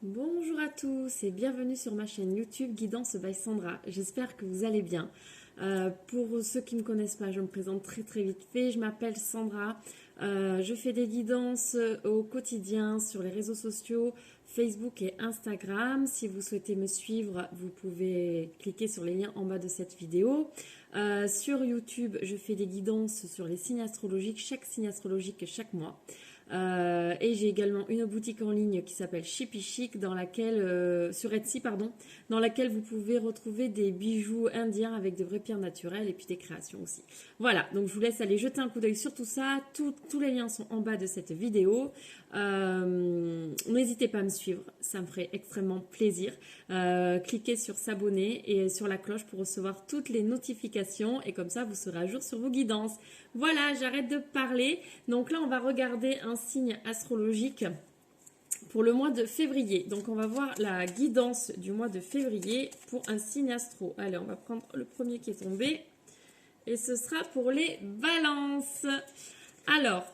Bonjour à tous et bienvenue sur ma chaîne YouTube Guidance by Sandra. J'espère que vous allez bien. Pour ceux qui ne me connaissent pas, je me présente très vite fait. Je m'appelle Sandra. Je fais des guidances au quotidien sur les réseaux sociaux, Facebook et Instagram. Si vous souhaitez me suivre, vous pouvez cliquer sur les liens en bas de cette vidéo. Sur YouTube, je fais des guidances sur les signes astrologiques, chaque signe astrologique chaque mois. Et j'ai également une boutique en ligne qui s'appelle Chippy Chic dans laquelle, sur Etsy pardon, dans laquelle vous pouvez retrouver des bijoux indiens avec de vraies pierres naturelles et puis des créations aussi. Voilà, donc je vous laisse aller jeter un coup d'œil sur tout ça. Tous les liens sont en bas de cette vidéo. N'hésitez pas à me suivre, ça me ferait extrêmement plaisir. Cliquez sur s'abonner et sur la cloche pour recevoir toutes les notifications et comme ça vous serez à jour sur vos guidances. Voilà, j'arrête de parler. Donc là, on va regarder un signe astrologique pour le mois de février. Donc on va voir la guidance du mois de février pour un signe astro. Allez, on va prendre le premier qui est tombé. Et ce sera pour les balances. Alors,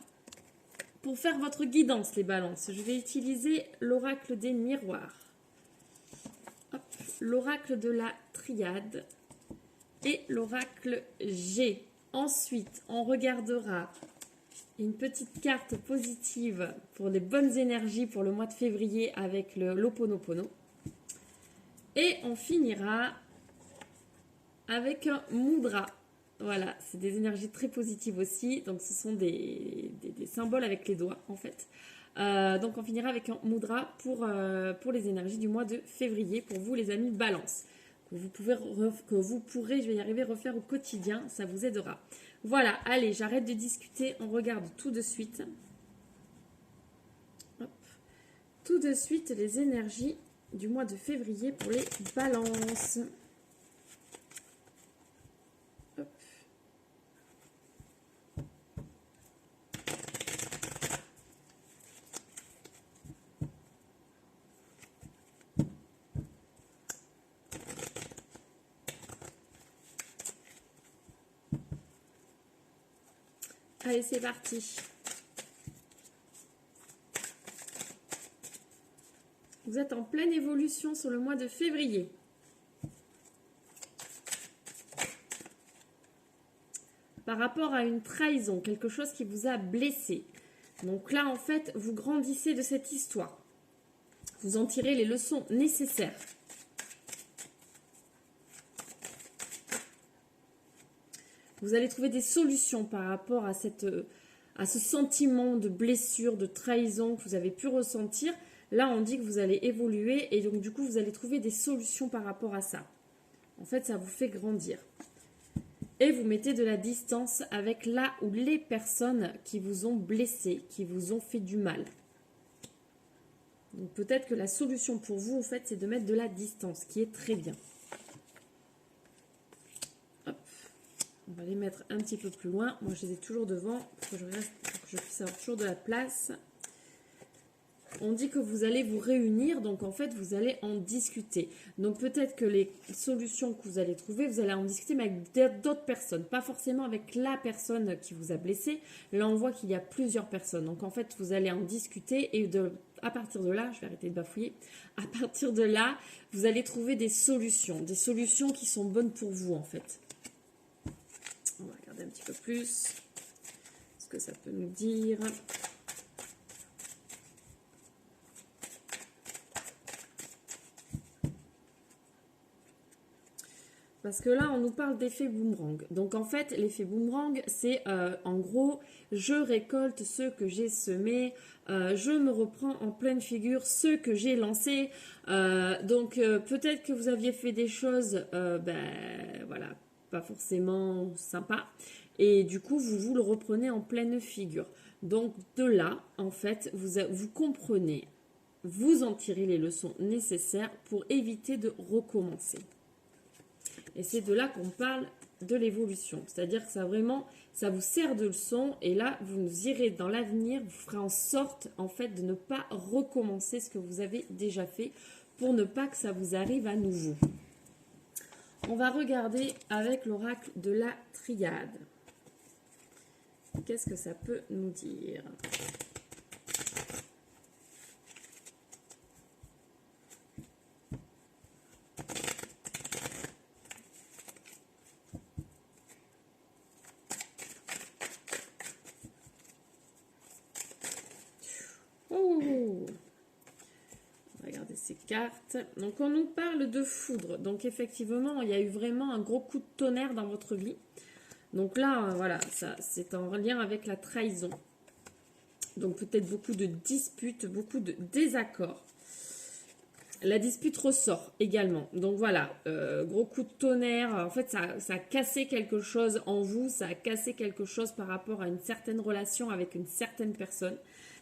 pour faire votre guidance, les balances, je vais utiliser l'oracle des miroirs. L'oracle de la triade et l'oracle G. Ensuite, on regardera une petite carte positive pour les bonnes énergies pour le mois de février avec l'Ho'oponopono. Et on finira avec un mudra. Voilà, c'est des énergies très positives aussi. Donc, ce sont des symboles avec les doigts, en fait. Donc, on finira avec un mudra pour les énergies du mois de février, pour vous, les amis Balance. Que vous pourrez, je vais y arriver, refaire au quotidien. Ça vous aidera. Voilà, allez, j'arrête de discuter. On regarde tout de suite. Hop. Tout de suite, les énergies du mois de février pour les balances. Hop. Allez, c'est parti. Vous êtes en pleine évolution sur le mois de février. Par rapport à une trahison, quelque chose qui vous a blessé. Donc là, en fait, vous grandissez de cette histoire. Vous en tirez les leçons nécessaires. Vous allez trouver des solutions par rapport à ce sentiment de blessure, de trahison que vous avez pu ressentir. Là, on dit que vous allez évoluer et donc du coup, vous allez trouver des solutions par rapport à ça. En fait, ça vous fait grandir. Et vous mettez de la distance avec là ou les personnes qui vous ont blessé, qui vous ont fait du mal. Donc peut-être que la solution pour vous, en fait, c'est de mettre de la distance, qui est très bien. Hop. On va les mettre un petit peu plus loin. Moi, je les ai toujours devant pour que je puisse avoir toujours de la place. On dit que vous allez vous réunir, donc en fait, vous allez en discuter. Donc peut-être que les solutions que vous allez trouver, vous allez en discuter, mais avec d'autres personnes. Pas forcément avec la personne qui vous a blessé. Là, on voit qu'il y a plusieurs personnes. Donc en fait, vous allez en discuter et à partir de là, je vais arrêter de bafouiller. À partir de là, vous allez trouver des solutions qui sont bonnes pour vous en fait. On va regarder un petit peu plus ce que ça peut nous dire. Parce que là, on nous parle d'effet boomerang. Donc, en fait, l'effet boomerang, c'est en gros, je récolte ce que j'ai semé, je me reprends en pleine figure ce que j'ai lancé. Donc, peut-être que vous aviez fait des choses, voilà, pas forcément sympa. Et du coup, vous le reprenez en pleine figure. Donc, de là, en fait, vous comprenez, vous en tirez les leçons nécessaires pour éviter de recommencer. Et c'est de là qu'on parle de l'évolution. C'est-à-dire que ça vous sert de leçon. Et là, vous irez dans l'avenir, vous ferez en sorte, en fait, de ne pas recommencer ce que vous avez déjà fait pour ne pas que ça vous arrive à nouveau. On va regarder avec l'oracle de la triade. Qu'est-ce que ça peut nous dire ? ces cartes. Donc, on nous parle de foudre. Donc, effectivement, il y a eu vraiment un gros coup de tonnerre dans votre vie. Donc là, voilà, ça, c'est en lien avec la trahison. Donc, peut-être beaucoup de disputes, beaucoup de désaccords. La dispute ressort également. Donc voilà, gros coup de tonnerre. En fait, ça a cassé quelque chose en vous. Ça a cassé quelque chose par rapport à une certaine relation avec une certaine personne.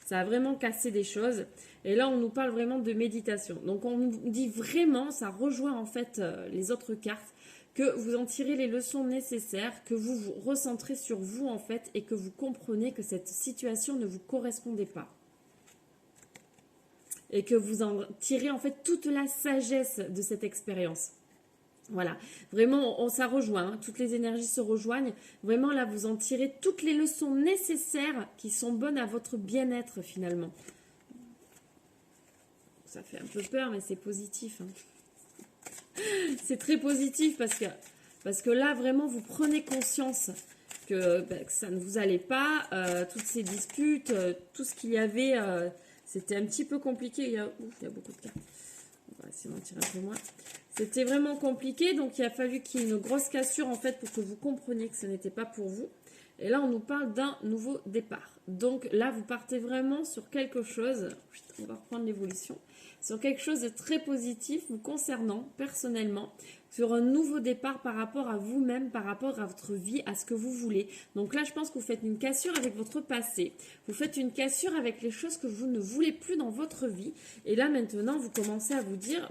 Ça a vraiment cassé des choses. Et là, on nous parle vraiment de méditation. Donc on nous dit vraiment, ça rejoint en fait les autres cartes, que vous en tirez les leçons nécessaires, que vous vous recentrez sur vous en fait et que vous comprenez que cette situation ne vous correspondait pas. Et que vous en tirez en fait toute la sagesse de cette expérience. Voilà, vraiment, ça rejoint, hein. Toutes les énergies se rejoignent. Vraiment, là, vous en tirez toutes les leçons nécessaires qui sont bonnes à votre bien-être finalement. Ça fait un peu peur, mais c'est positif, hein. C'est très positif parce que là, vraiment, vous prenez conscience que ça ne vous allait pas. Toutes ces disputes, tout ce qu'il y avait... c'était un petit peu compliqué. Il y a beaucoup de cartes. On va essayer d'en tirer un peu moins. C'était vraiment compliqué. Donc, il a fallu qu'il y ait une grosse cassure, en fait, pour que vous compreniez que ce n'était pas pour vous. Et là, on nous parle d'un nouveau départ. Donc, là, vous partez vraiment sur quelque chose. On va reprendre l'évolution. Sur quelque chose de très positif vous concernant personnellement. Sur un nouveau départ par rapport à vous-même, par rapport à votre vie, à ce que vous voulez. Donc là, je pense que vous faites une cassure avec votre passé. Vous faites une cassure avec les choses que vous ne voulez plus dans votre vie. Et là, maintenant, vous commencez à vous dire,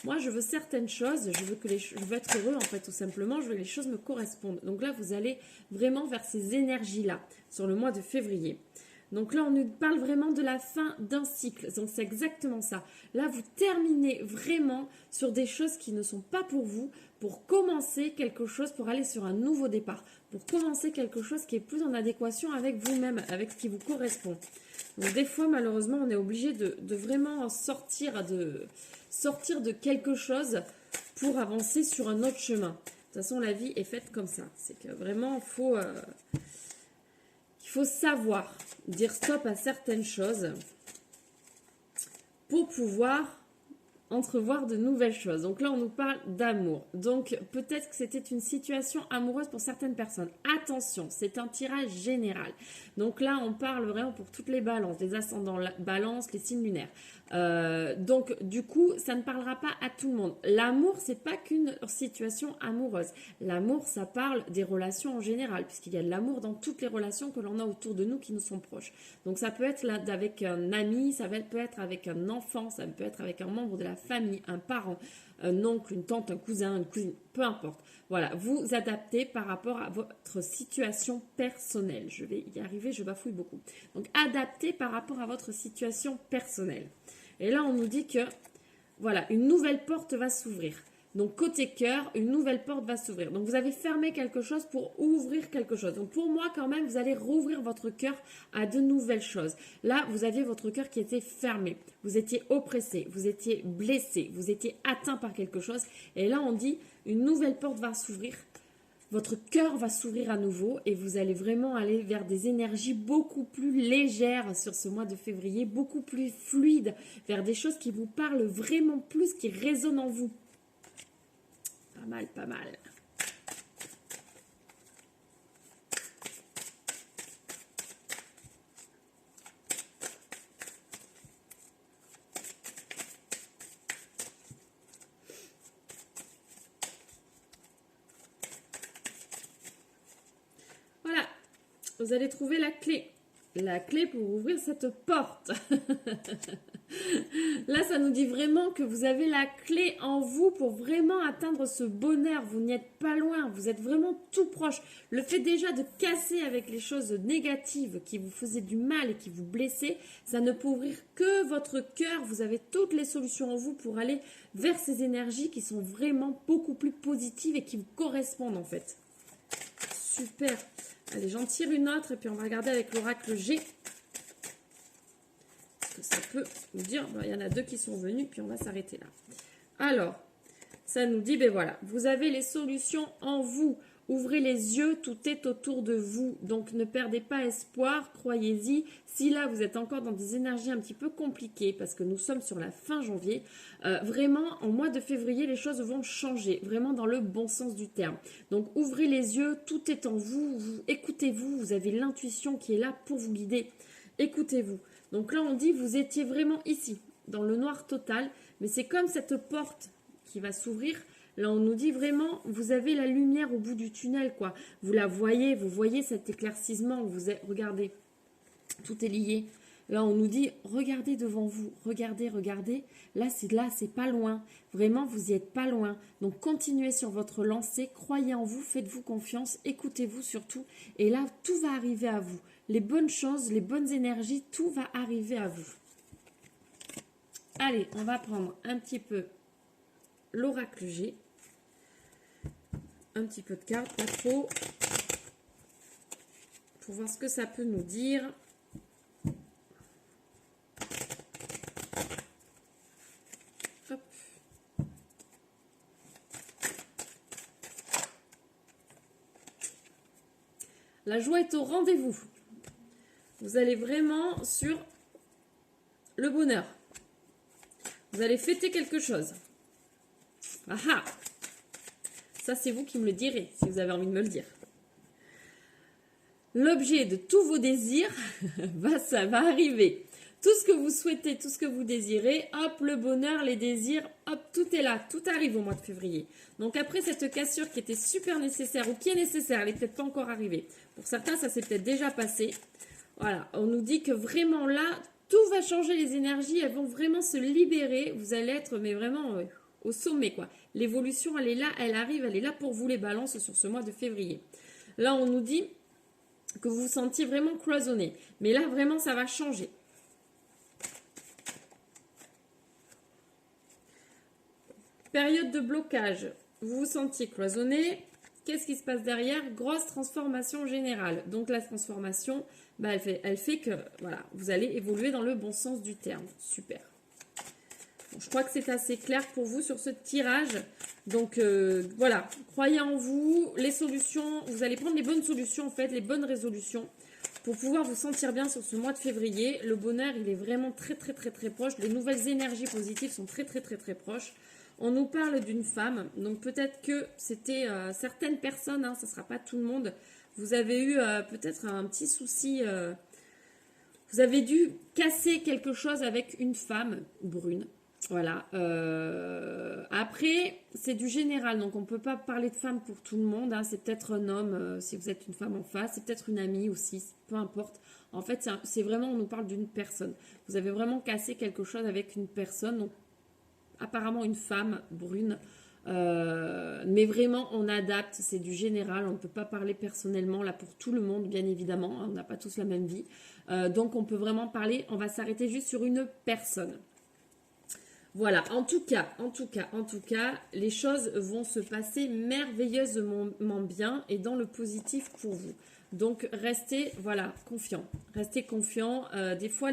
moi, je veux certaines choses. Je veux être heureux, en fait, tout simplement. Je veux que les choses me correspondent. Donc là, vous allez vraiment vers ces énergies-là sur le mois de février. Donc là, on nous parle vraiment de la fin d'un cycle. Donc c'est exactement ça. Là, vous terminez vraiment sur des choses qui ne sont pas pour vous, pour commencer quelque chose, pour aller sur un nouveau départ, pour commencer quelque chose qui est plus en adéquation avec vous-même, avec ce qui vous correspond. Donc des fois, malheureusement, on est obligé de vraiment sortir de quelque chose pour avancer sur un autre chemin. De toute façon, la vie est faite comme ça. C'est que vraiment, il faut savoir dire stop à certaines choses pour pouvoir entrevoir de nouvelles choses. Donc là, on nous parle d'amour. Donc peut-être que c'était une situation amoureuse pour certaines personnes. Attention, c'est un tirage général. Donc là, on parle vraiment pour toutes les balances, les ascendants balance, les signes lunaires. Donc du coup, ça ne parlera pas à tout le monde. L'amour, c'est pas qu'une situation amoureuse. L'amour, ça parle des relations en général, puisqu'il y a de l'amour dans toutes les relations que l'on a autour de nous qui nous sont proches. Donc ça peut être là avec un ami, ça peut être avec un enfant, ça peut être avec un membre de la famille, un parent, un oncle, une tante, un cousin, une cousine, peu importe. Voilà, vous adaptez par rapport à votre situation personnelle. Je vais y arriver, je bafouille beaucoup. Donc adaptez par rapport à votre situation personnelle. Et là, on nous dit que, voilà, une nouvelle porte va s'ouvrir. Donc, côté cœur, une nouvelle porte va s'ouvrir. Donc, vous avez fermé quelque chose pour ouvrir quelque chose. Donc, pour moi, quand même, vous allez rouvrir votre cœur à de nouvelles choses. Là, vous aviez votre cœur qui était fermé. Vous étiez oppressé, vous étiez blessé, vous étiez atteint par quelque chose. Et là, on dit, une nouvelle porte va s'ouvrir. Votre cœur va s'ouvrir à nouveau et vous allez vraiment aller vers des énergies beaucoup plus légères sur ce mois de février, beaucoup plus fluides, vers des choses qui vous parlent vraiment plus, qui résonnent en vous. Pas mal, pas mal. Voilà, vous allez trouver la clé. La clé pour ouvrir cette porte. Là, ça nous dit vraiment que vous avez la clé en vous pour vraiment atteindre ce bonheur. Vous n'y êtes pas loin, vous êtes vraiment tout proche. Le fait déjà de casser avec les choses négatives qui vous faisaient du mal et qui vous blessaient, ça ne peut ouvrir que votre cœur. Vous avez toutes les solutions en vous pour aller vers ces énergies qui sont vraiment beaucoup plus positives et qui vous correspondent en fait. Super. Allez, j'en tire une autre et puis on va regarder avec l'oracle G. Ça peut nous dire, il y en a deux qui sont venus, puis on va s'arrêter là. Alors, ça nous dit, ben voilà, vous avez les solutions en vous. Ouvrez les yeux, tout est autour de vous. Donc ne perdez pas espoir, croyez-y. Si là vous êtes encore dans des énergies un petit peu compliquées, parce que nous sommes sur la fin janvier, vraiment en mois de février les choses vont changer, vraiment dans le bon sens du terme. Donc ouvrez les yeux, tout est en vous, écoutez-vous, vous avez l'intuition qui est là pour vous guider. Écoutez-vous. Donc là on dit vous étiez vraiment ici, dans le noir total, mais c'est comme cette porte qui va s'ouvrir. Là, on nous dit vraiment, vous avez la lumière au bout du tunnel, quoi. Vous la voyez, vous voyez cet éclaircissement. Regardez, tout est lié. Là, on nous dit, regardez devant vous, regardez, regardez. Là, c'est pas loin. Vraiment, vous n'y êtes pas loin. Donc, continuez sur votre lancée, croyez en vous, faites-vous confiance, écoutez-vous surtout. Et là, tout va arriver à vous. Les bonnes choses, les bonnes énergies, tout va arriver à vous. Allez, on va prendre un petit peu l'oracle G. Un petit peu de cartes, pas trop, pour voir ce que ça peut nous dire. Hop. La joie est au rendez-vous. Vous allez vraiment sur le bonheur. Vous allez fêter quelque chose. Ah ah! Ça, c'est vous qui me le direz, si vous avez envie de me le dire. L'objet de tous vos désirs, ça va arriver. Tout ce que vous souhaitez, tout ce que vous désirez, hop, le bonheur, les désirs, hop, tout est là. Tout arrive au mois de février. Donc après cette cassure qui était super nécessaire, ou qui est nécessaire, elle n'est peut-être pas encore arrivée. Pour certains, ça s'est peut-être déjà passé. Voilà, on nous dit que vraiment là, tout va changer, les énergies, elles vont vraiment se libérer. Vous allez être, mais vraiment... au sommet, quoi. L'évolution, elle est là, elle arrive, elle est là pour vous les balances sur ce mois de février. Là, on nous dit que vous vous sentiez vraiment cloisonné. Mais là, vraiment, ça va changer. Période de blocage. Vous vous sentiez cloisonné. Qu'est-ce qui se passe derrière? Grosse transformation générale. Donc, la transformation, bah, elle fait que, voilà, vous allez évoluer dans le bon sens du terme. Super. Je crois que c'est assez clair pour vous sur ce tirage. Donc, voilà. Croyez en vous. Les solutions, vous allez prendre les bonnes solutions, en fait, les bonnes résolutions pour pouvoir vous sentir bien sur ce mois de février. Le bonheur, il est vraiment très, très, très, très proche. Les nouvelles énergies positives sont très, très, très, très proches. On nous parle d'une femme. Donc, peut-être que c'était certaines personnes, hein, ça ne sera pas tout le monde. Vous avez eu peut-être un petit souci. Vous avez dû casser quelque chose avec une femme brune. Voilà. Après, c'est du général, donc on ne peut pas parler de femme pour tout le monde. Hein. C'est peut-être un homme, si vous êtes une femme en face, c'est peut-être une amie aussi, peu importe. En fait, c'est vraiment, on nous parle d'une personne. Vous avez vraiment cassé quelque chose avec une personne, donc apparemment une femme brune. Mais vraiment, on adapte, c'est du général, on ne peut pas parler personnellement, là pour tout le monde, bien évidemment. Hein, on n'a pas tous la même vie. Donc, on peut vraiment parler, on va s'arrêter juste sur une personne. Voilà, en tout cas, les choses vont se passer merveilleusement bien et dans le positif pour vous. Donc, restez, voilà, confiants. Restez confiants. Des fois,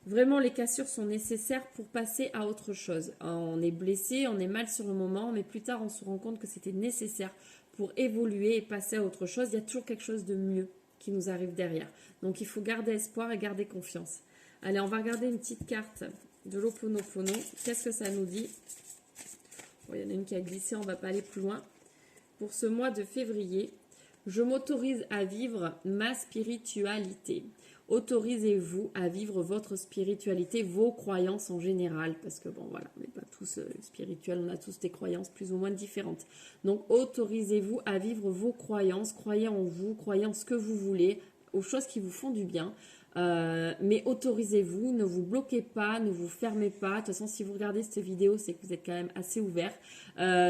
vraiment, les cassures sont nécessaires pour passer à autre chose. On est blessé, on est mal sur le moment, mais plus tard, on se rend compte que c'était nécessaire pour évoluer et passer à autre chose. Il y a toujours quelque chose de mieux qui nous arrive derrière. Donc, il faut garder espoir et garder confiance. Allez, on va regarder une petite carte de l'Ho'oponopono. Qu'est-ce que ça nous dit? Bon, il y en a une qui a glissé, on ne va pas aller plus loin. Pour ce mois de février, je m'autorise à vivre ma spiritualité. Autorisez-vous à vivre votre spiritualité, vos croyances en général, parce que bon voilà, on n'est pas tous spirituels, on a tous des croyances plus ou moins différentes. Donc autorisez-vous à vivre vos croyances, croyez en vous, croyez en ce que vous voulez, aux choses qui vous font du bien. Mais autorisez-vous, ne vous bloquez pas, ne vous fermez pas. De toute façon, si vous regardez cette vidéo, c'est que vous êtes quand même assez ouvert.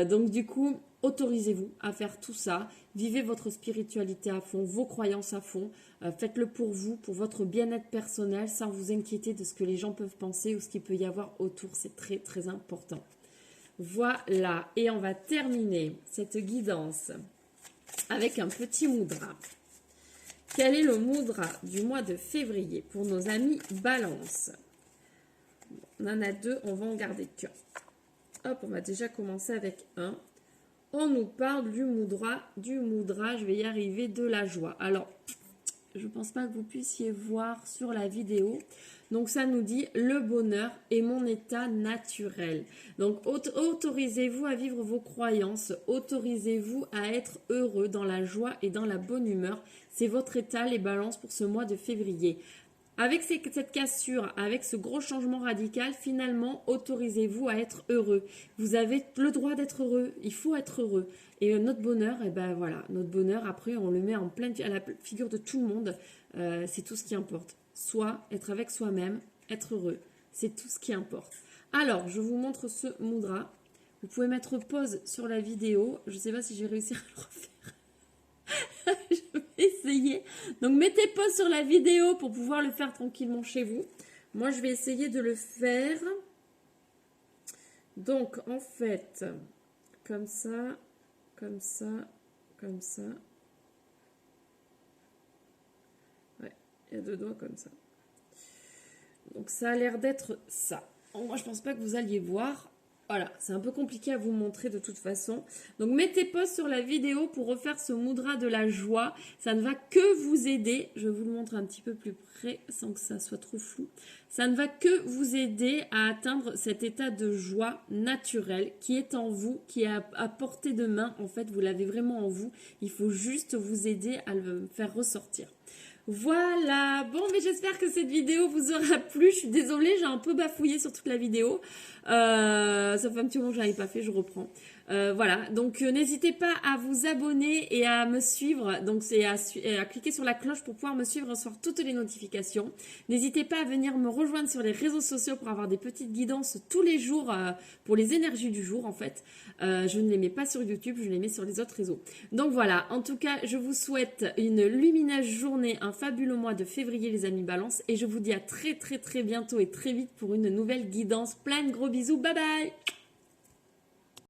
Donc du coup, autorisez-vous à faire tout ça. Vivez votre spiritualité à fond, vos croyances à fond. Faites-le pour vous, pour votre bien-être personnel, sans vous inquiéter de ce que les gens peuvent penser ou ce qu'il peut y avoir autour. C'est très très important. Voilà, et on va terminer cette guidance avec un petit mudra. Quel est le mudra du mois de février pour nos amis Balance? On en a deux, on va en garder qu'un. Hop, on va déjà commencer avec un. on nous parle du moudra, je vais y arriver, de la joie. Alors, je pense pas que vous puissiez voir sur la vidéo. Donc ça nous dit le bonheur est mon état naturel. Donc autorisez-vous à vivre vos croyances, autorisez-vous à être heureux dans la joie et dans la bonne humeur. C'est votre état, les balances pour ce mois de février. Avec cette cassure, avec ce gros changement radical, finalement, autorisez-vous à être heureux. Vous avez le droit d'être heureux, il faut être heureux. Et notre bonheur, et ben voilà, notre bonheur, après, on le met en pleine à la figure de tout le monde. C'est tout ce qui importe. Soit être avec soi-même, être heureux. C'est tout ce qui importe. Alors, je vous montre ce mudra. Vous pouvez mettre pause sur la vidéo. Je ne sais pas si je vais réussir à le refaire. Je vais essayer. Donc, mettez pause sur la vidéo pour pouvoir le faire tranquillement chez vous. Moi, je vais essayer de le faire. Donc, en fait, comme ça, comme ça, comme ça. Ouais, il y a 2 doigts comme ça. Donc, ça a l'air d'être ça. Moi, je pense pas que vous alliez voir. Voilà, c'est un peu compliqué à vous montrer de toute façon. Donc, mettez pause sur la vidéo pour refaire ce mudra de la joie. Ça ne va que vous aider. Je vous le montre un petit peu plus près sans que ça soit trop flou. Ça ne va que vous aider à atteindre cet état de joie naturel qui est en vous, qui est à portée de main. En fait, vous l'avez vraiment en vous. Il faut juste vous aider à le faire ressortir. Voilà, bon, mais j'espère que cette vidéo vous aura plu. Je suis désolée, j'ai un peu bafouillé sur toute la vidéo. Ça fait un petit moment que je n'avais pas fait, je reprends. Voilà, donc n'hésitez pas à vous abonner et à me suivre. Donc c'est à cliquer sur la cloche pour pouvoir me suivre et recevoir toutes les notifications. N'hésitez pas à venir me rejoindre sur les réseaux sociaux pour avoir des petites guidances tous les jours pour les énergies du jour en fait. Je ne les mets pas sur YouTube, je les mets sur les autres réseaux. Donc voilà, en tout cas, je vous souhaite une lumineuse journée, un fabuleux mois de février les amis Balance et je vous dis à très bientôt et très vite pour une nouvelle guidance. Plein de gros bisous, bye bye!